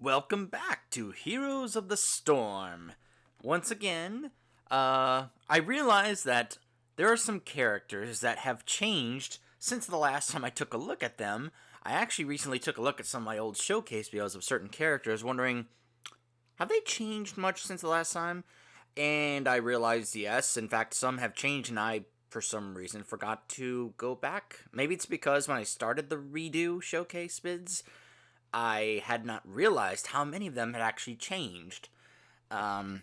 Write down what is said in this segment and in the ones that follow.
Welcome back to Heroes of the Storm. Once again, I realize that there are some characters that have changed since the last time I took a look at them. I actually recently took a look at some of my old showcase videos of certain characters, wondering, have they changed much since the last time? And I realized yes, in fact, some have changed, and I, for some reason, forgot to go back. Maybe it's because when I started the redo showcase vids, I had not realized how many of them had actually changed. And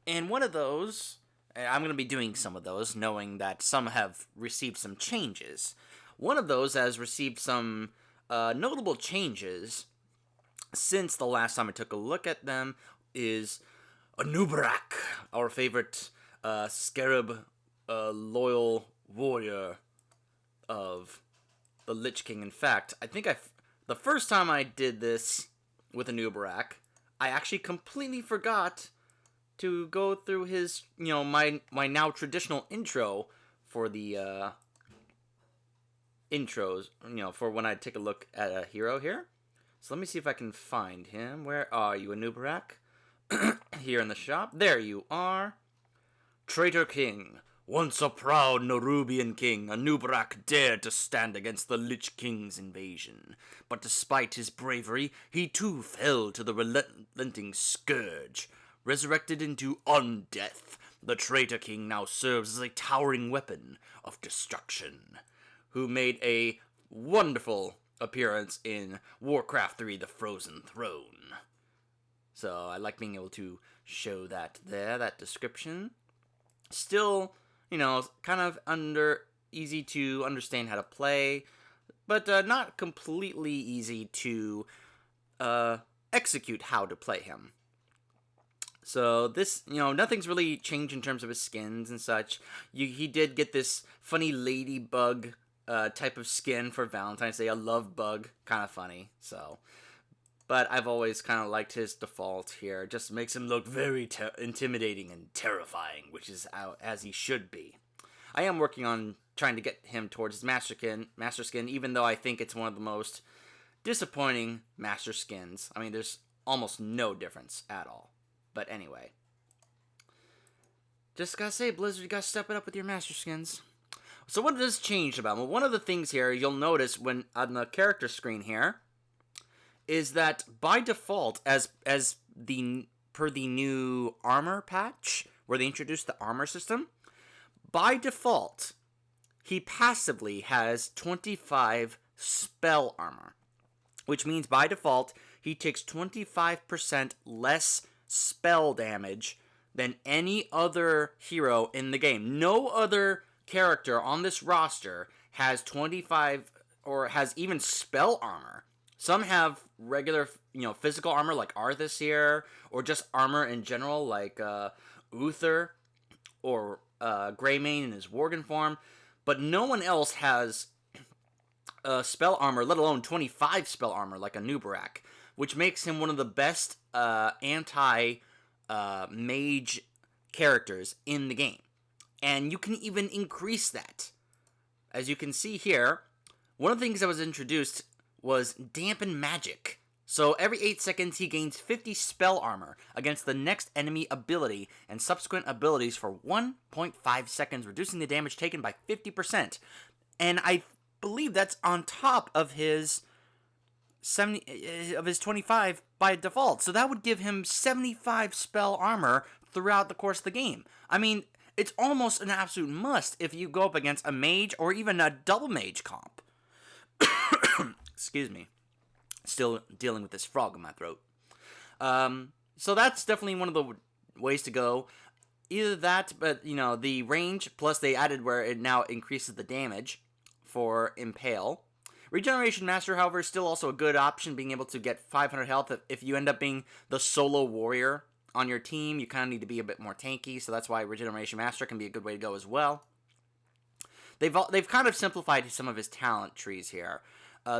one of those, I'm going to be doing some of those, knowing that some have received some changes. One of those has received some notable changes since the last time I took a look at them is Anubarak, our favorite scarab loyal warrior of the Lich King. In fact, I think the first time I did this with Anubarak, I actually completely forgot to go through his, my now traditional intro for the intros, for when I take a look at a hero here. So let me see if I can find him. Where are you, Anubarak? Here in the shop. There you are. Traitor King. Once a proud Norubian king, Anubarak dared to stand against the Lich King's invasion. But despite his bravery, he too fell to the relenting scourge. Resurrected into undeath, the Traitor King now serves as a towering weapon of destruction, who made a wonderful appearance in Warcraft 3: The Frozen Throne. So I like being able to show that there, that description. Still, kind of easy to understand how to play, but not completely easy to execute how to play him. So this, nothing's really changed in terms of his skins and such. He did get this funny ladybug type of skin for Valentine's Day, a love bug, kind of funny. So, but I've always kind of liked his default here. It just makes him look very intimidating and terrifying, which is as he should be. I am working on trying to get him towards his master skin, even though I think it's one of the most disappointing master skins. I mean, there's almost no difference at all. But anyway, just gotta say, Blizzard, you gotta step it up with your master skins. So what does change about him? Well, one of the things here you'll notice when on the character screen here is that by default, as per the new armor patch, where they introduced the armor system, by default, he passively has 25 spell armor, which means by default, he takes 25% less spell damage than any other hero in the game. No other character on this roster has 25 or has even spell armor. Some have regular, physical armor like Arthas here, or just armor in general like Uther or Greymane in his Worgen form, but no one else has spell armor, let alone 25 spell armor like Anubarak, which makes him one of the best anti-mage characters in the game. And you can even increase that. As you can see here, one of the things that was introduced was Dampen Magic. So every 8 seconds he gains 50 spell armor against the next enemy ability and subsequent abilities for 1.5 seconds, reducing the damage taken by 50%. And I believe that's on top of his 25 by default. So that would give him 75 spell armor throughout the course of the game. I mean, it's almost an absolute must if you go up against a mage or even a double mage comp. Excuse me. Still dealing with this frog in my throat. So that's definitely one of the ways to go. Either that, but, the range, plus they added where it now increases the damage for Impale. Regeneration Master, however, is still also a good option, being able to get 500 health. If you end up being the solo warrior on your team, you kind of need to be a bit more tanky, so that's why Regeneration Master can be a good way to go as well. They've kind of simplified some of his talent trees here.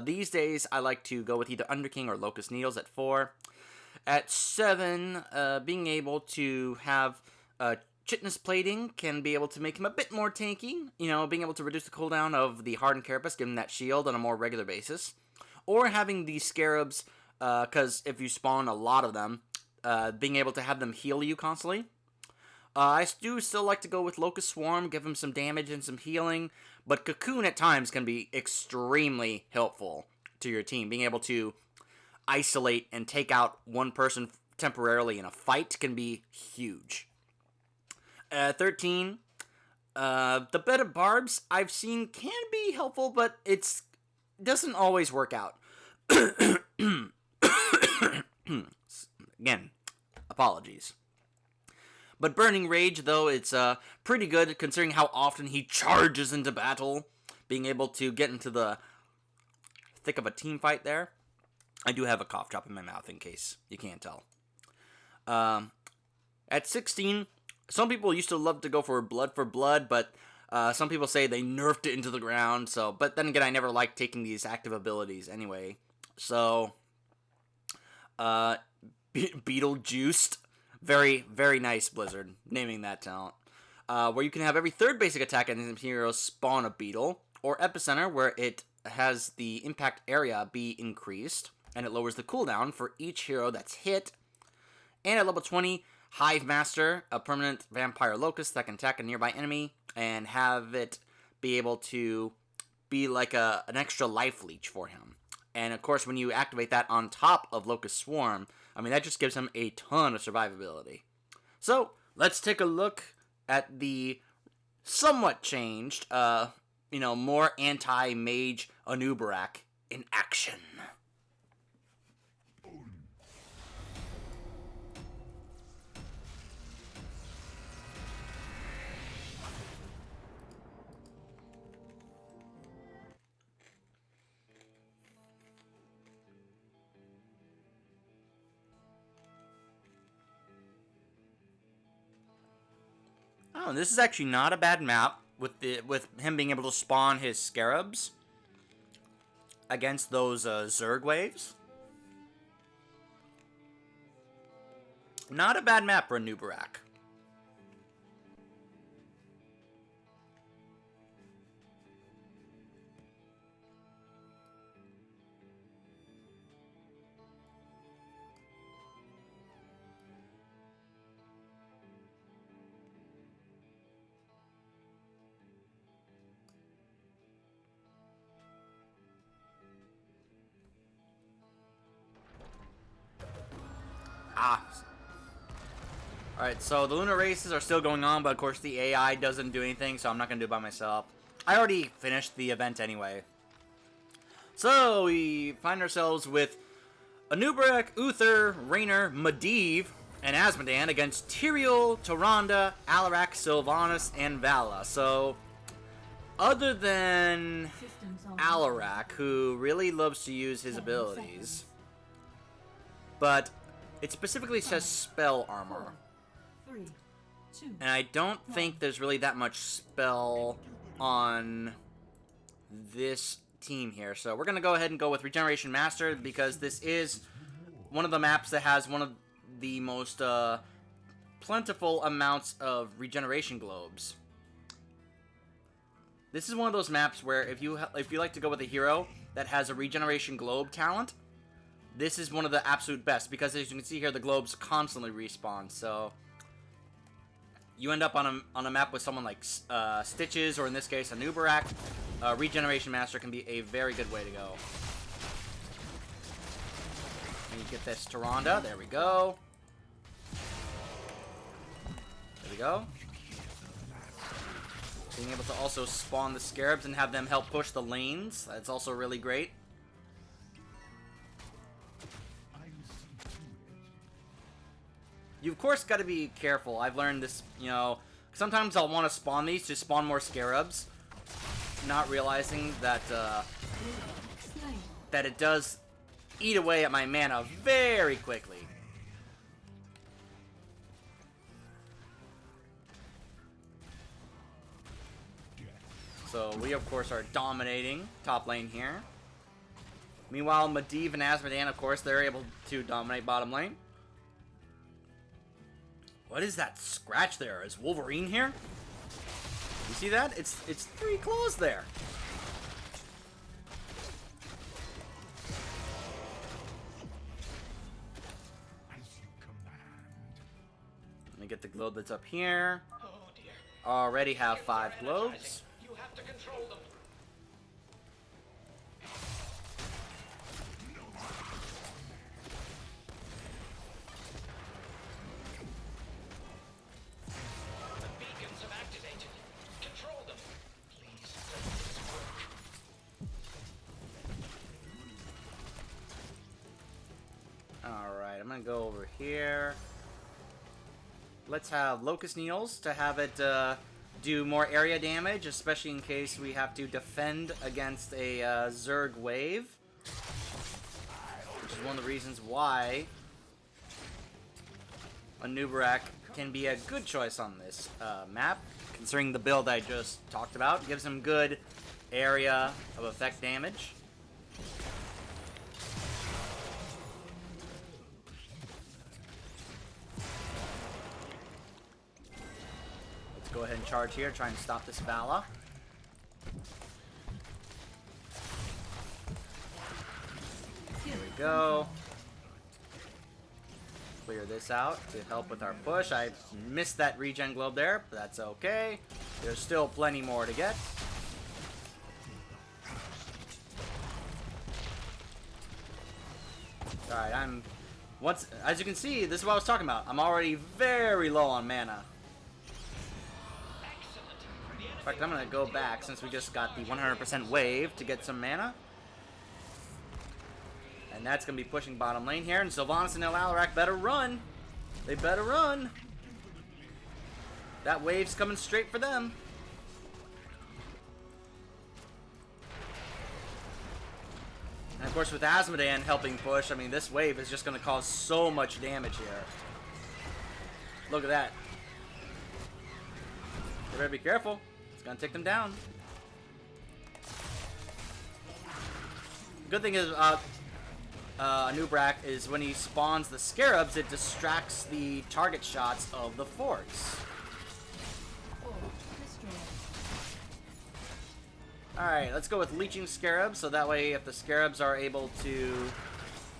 These days, I like to go with either Underking or Locust Needles at 4. At 7, being able to have Chitness Plating can be able to make him a bit more tanky, being able to reduce the cooldown of the Hardened Carapace, give him that shield on a more regular basis. Or having the Scarabs because if you spawn a lot of them, being able to have them heal you constantly. I do still like to go with Locust Swarm, give him some damage and some healing, but Cocoon at times can be extremely helpful to your team. Being able to isolate and take out one person temporarily in a fight can be huge. 13, the Bed of Barbs I've seen can be helpful, but it doesn't always work out. Again, apologies. But Burning Rage, though, it's pretty good considering how often he charges into battle. Being able to get into the thick of a team fight there. I do have a cough drop in my mouth in case you can't tell. At 16, some people used to love to go for blood, but some people say they nerfed it into the ground. So, but then again, I never liked taking these active abilities anyway. So, Beetlejuiced. Very, very nice, Blizzard, naming that talent. Where you can have every third basic attack and hero spawn a beetle, or Epicenter, where it has the impact area be increased, and it lowers the cooldown for each hero that's hit. And at level 20, Hive Master, a permanent vampire locust that can attack a nearby enemy, and have it be able to be like an extra life leech for him. And of course, when you activate that on top of Locust Swarm, I mean, that just gives him a ton of survivability. So, let's take a look at the somewhat changed, more anti-mage Anubarak in action. Oh, this is actually not a bad map with him being able to spawn his scarabs against those Zerg waves. Not a bad map for Anubarak. Alright, so the lunar races are still going on, but of course the AI doesn't do anything, so I'm not going to do it by myself. I already finished the event anyway. So, we find ourselves with Anubarak, Uther, Raynor, Medivh, and Azmodan against Tyrael, Tyrande, Alarak, Sylvanas, and Vala. So, other than Alarak, who really loves to use his abilities, but it specifically says spell armor. And I don't think there's really that much spell on this team here. So we're going to go ahead and go with Regeneration Master because this is one of the maps that has one of the most plentiful amounts of regeneration globes. This is one of those maps where if you like to go with a hero that has a regeneration globe talent, this is one of the absolute best because as you can see here, the globes constantly respawn. So you end up on a map with someone like Stitches, or in this case, Anubarak. Regeneration Master can be a very good way to go. And you get this Tyrande. There we go. There we go. Being able to also spawn the Scarabs and have them help push the lanes. That's also really great. You, of course, got to be careful. I've learned this, sometimes I'll want to spawn these to spawn more Scarabs, not realizing that, that it does eat away at my mana very quickly. So, we, of course, are dominating top lane here. Meanwhile, Medivh and Azmodan, of course, they're able to dominate bottom lane. What is that scratch there? Is Wolverine here? You see that? It's 3 claws there. get the globe that's up here. Oh dear. Already have Things 5 are globes. energizing. You have to control them. The beacons have activated. Control them. Please let this work. Alright, I'm gonna go over here. Let's have Locust Needles to have it do more area damage, especially in case we have to defend against a Zerg wave. Which is one of the reasons why Anubarak can be a good choice on this map, considering the build I just talked about. Gives him good area of effect damage. Go ahead and charge here, try and stop this Vala. Here we go. Clear this out to help with our push. I missed that regen globe there, but that's okay. There's still plenty more to get. Alright, as you can see, this is what I was talking about. I'm already very low on mana. In fact, I'm going to go back since we just got the 100% wave to get some mana. And that's going to be pushing bottom lane here. And Sylvanas and Anubarak better run. They better run. That wave's coming straight for them. And of course with Asmodean helping push, I mean this wave is just going to cause so much damage here. Look at that. You better be careful. It's gonna take them down. Good thing is, Anubarak is when he spawns the scarabs, it distracts the target shots of the forts. Alright, let's go with leeching scarabs, so that way if the scarabs are able to,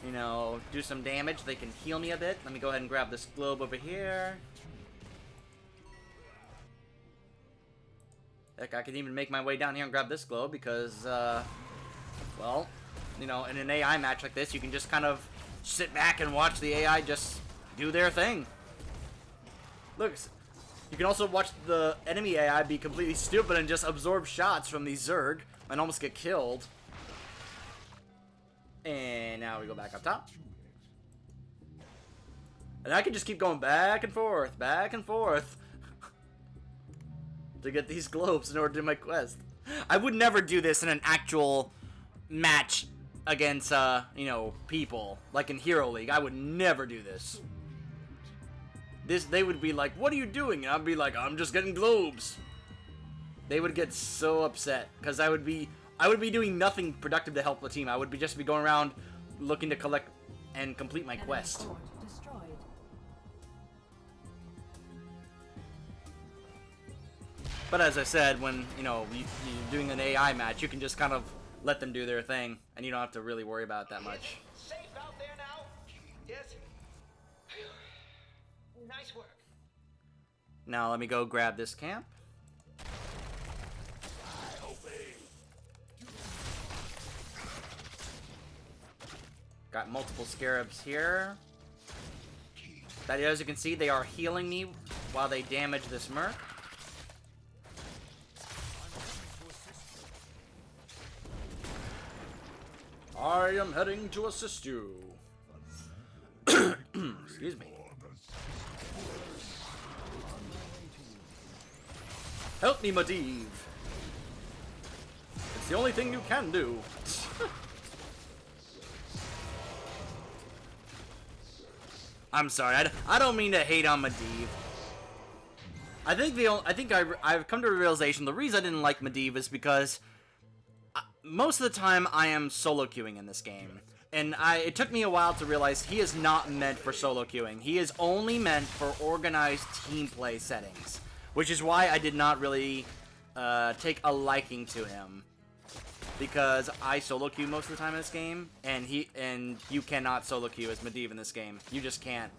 you know, do some damage, they can heal me a bit. Let me go ahead and grab this globe over here. Heck, I could even make my way down here and grab this globe because, well, you know, in an AI match like this, you can just kind of sit back and watch the AI just do their thing. Look, you can also watch the enemy AI be completely stupid and just absorb shots from these Zerg and almost get killed. And now we go back up top. And I can just keep going back and forth, to get these globes in order to do my quest. I would never do this in an actual match against, you know, people. Like in Hero League. I would never do this. They would be like, what are you doing? And I'd be like, I'm just getting globes. They would get so upset. Because I would be doing nothing productive to help the team. I would just be going around looking to collect and complete my quest. But as I said, when, you know, you're doing an AI match, you can just kind of let them do their thing, and you don't have to really worry about it that much. Safe out there now? Yes. Nice work. Now let me go grab this camp. Got multiple scarabs here. That, as you can see, they are healing me while they damage this merc. I am heading to assist you. Excuse me. Help me, Medivh. It's the only thing you can do. I'm sorry. I don't mean to hate on Medivh. I've come to a realization the reason I didn't like Medivh is because most of the time I am solo queuing in this game. And it took me a while to realize he is not meant for solo queuing. He is only meant for organized team play settings. Which is why I did not really take a liking to him. Because I solo queue most of the time in this game, and you cannot solo queue as Medivh in this game. You just can't.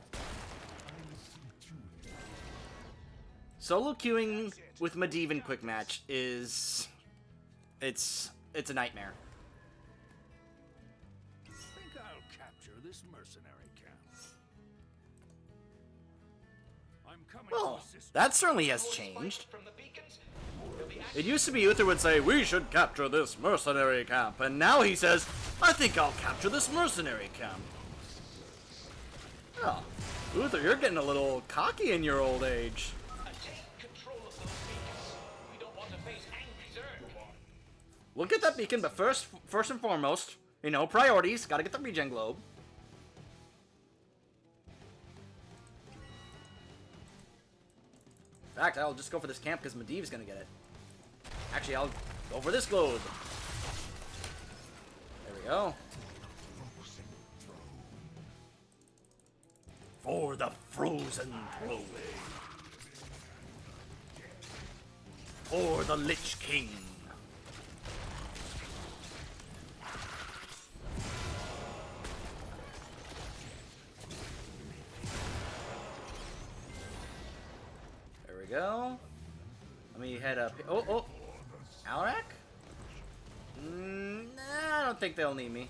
Solo queuing with Medivh in quick match is... It's a nightmare. Think I'll capture this mercenary camp. I'm coming to Well, assist. that certainly has changed. From the beacons, they'll be It used to be Uther would say, we should capture this mercenary camp. And now he says, I think I'll capture this mercenary camp. Oh, Uther, you're getting a little cocky in your old age. take control of those beacons. We don't want to face angry Zerg. We'll get that beacon, but first and foremost, you know, priorities. Gotta get the regen globe. In fact, I'll just go for this camp because Medivh's gonna get it. Actually, I'll go for this globe. There we go. For the frozen throne. For the Lich King. There we go. Let me head up. Oh. Anubarak? Nah, I don't think they'll need me.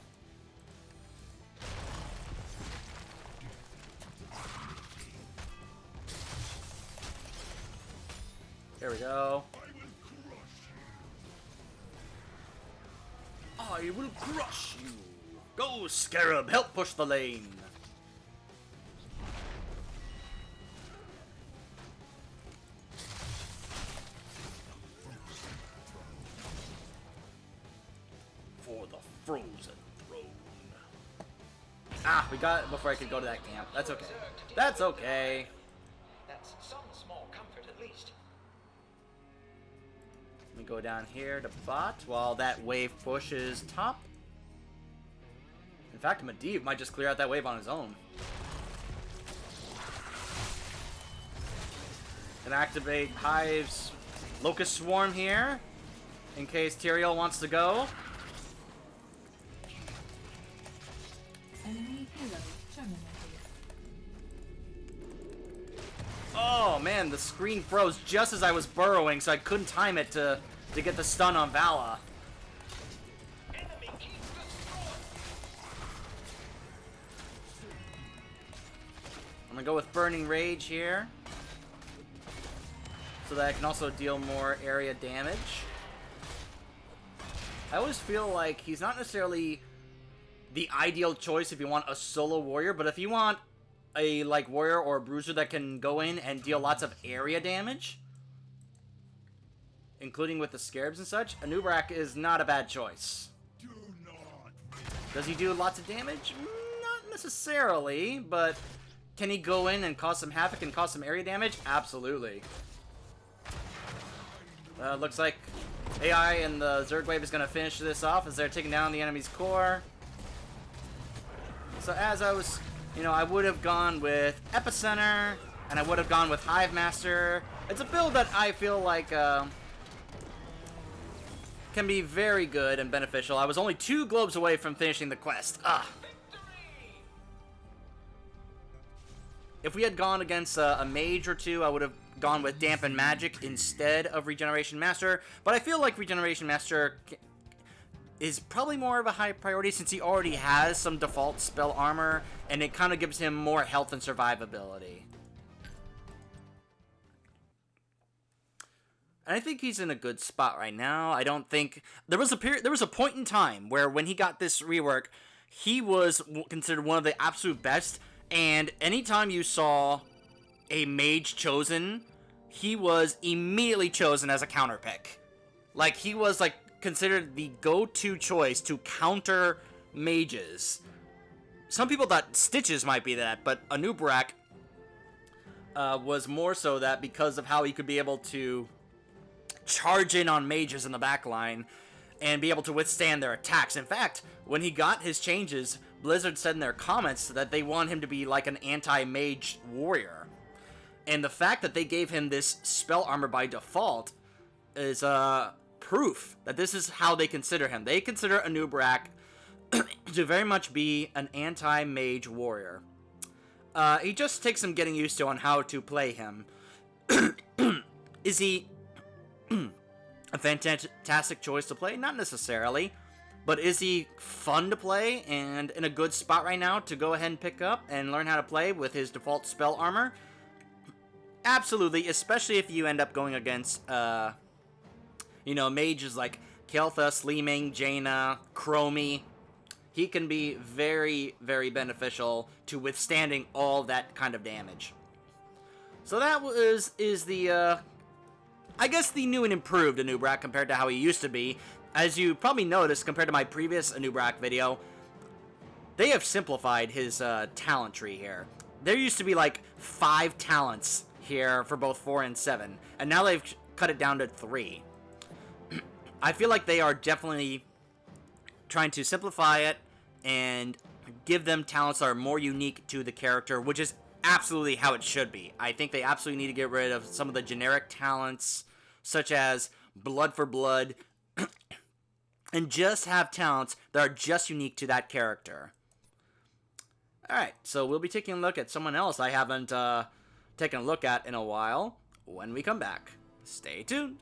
There we go. I will crush you. Go, Scarab, help push the lane. For the frozen throne. Ah, we got it before I could go to that camp. That's okay. That's okay. That's some small comfort at least. Let me go down here to bot while that wave pushes top. In fact, Medivh might just clear out that wave on his own. And activate Hive's Locust Swarm here, in case Tyrael wants to go. Enemy hero terminated. Oh man, the screen froze just as I was burrowing, so I couldn't time it to get the stun on Vala. Enemy keep destroyed. I'm gonna go with Burning Rage here, so that I can also deal more area damage. I always feel like he's not necessarily the ideal choice if you want a solo warrior, but if you want a warrior or a bruiser that can go in and deal lots of area damage, including with the scarabs and such, Anubarak is not a bad choice. Does he do lots of damage? Not necessarily, but can he go in and cause some havoc and cause some area damage? Absolutely. Looks like AI and the Zerg wave is going to finish this off as they're taking down the enemy's core. So as I was, I would have gone with Epicenter, and I would have gone with Hive Master. It's a build that I feel like can be very good and beneficial. I was only 2 globes away from finishing the quest. If we had gone against a mage or 2, I would have gone with Dampen Magic instead of Regeneration Master. But I feel like Regeneration Master is probably more of a high priority since he already has some default spell armor, and it kind of gives him more health and survivability. And I think he's in a good spot right now. I don't think there was a point in time where when he got this rework, he was considered one of the absolute best, and anytime you saw a mage chosen, he was immediately chosen as a counter pick. Like, he was considered the go-to choice to counter mages. Some people thought Stitches might be that, but Anubarak was more so that because of how he could be able to charge in on mages in the backline and be able to withstand their attacks. In fact, when he got his changes, Blizzard said in their comments that they want him to be like an anti-mage warrior. And the fact that they gave him this spell armor by default is proof that this is how they consider him. They consider Anubarak to very much be an anti-mage warrior. He just takes some getting used to on how to play him. Is he a fantastic choice to play? Not necessarily. But is he fun to play and in a good spot right now to go ahead and pick up and learn how to play with his default spell armor? Absolutely, especially if you end up going against, mages like Kel'Thas, Li-Ming, Jaina, Chromie. He can be very, very beneficial to withstanding all that kind of damage. So that is the, I guess the new and improved Anubarak compared to how he used to be. As you probably noticed, compared to my previous Anubarak video, they have simplified his talent tree here. There used to be like 5 talents here for both 4 and 7, and now they've cut it down to 3. I feel like they are definitely trying to simplify it and give them talents that are more unique to the character, which is absolutely how it should be. I think they absolutely need to get rid of some of the generic talents, such as Blood for Blood, and just have talents that are just unique to that character. Alright, so we'll be taking a look at someone else I haven't taken a look at in a while when we come back. Stay tuned.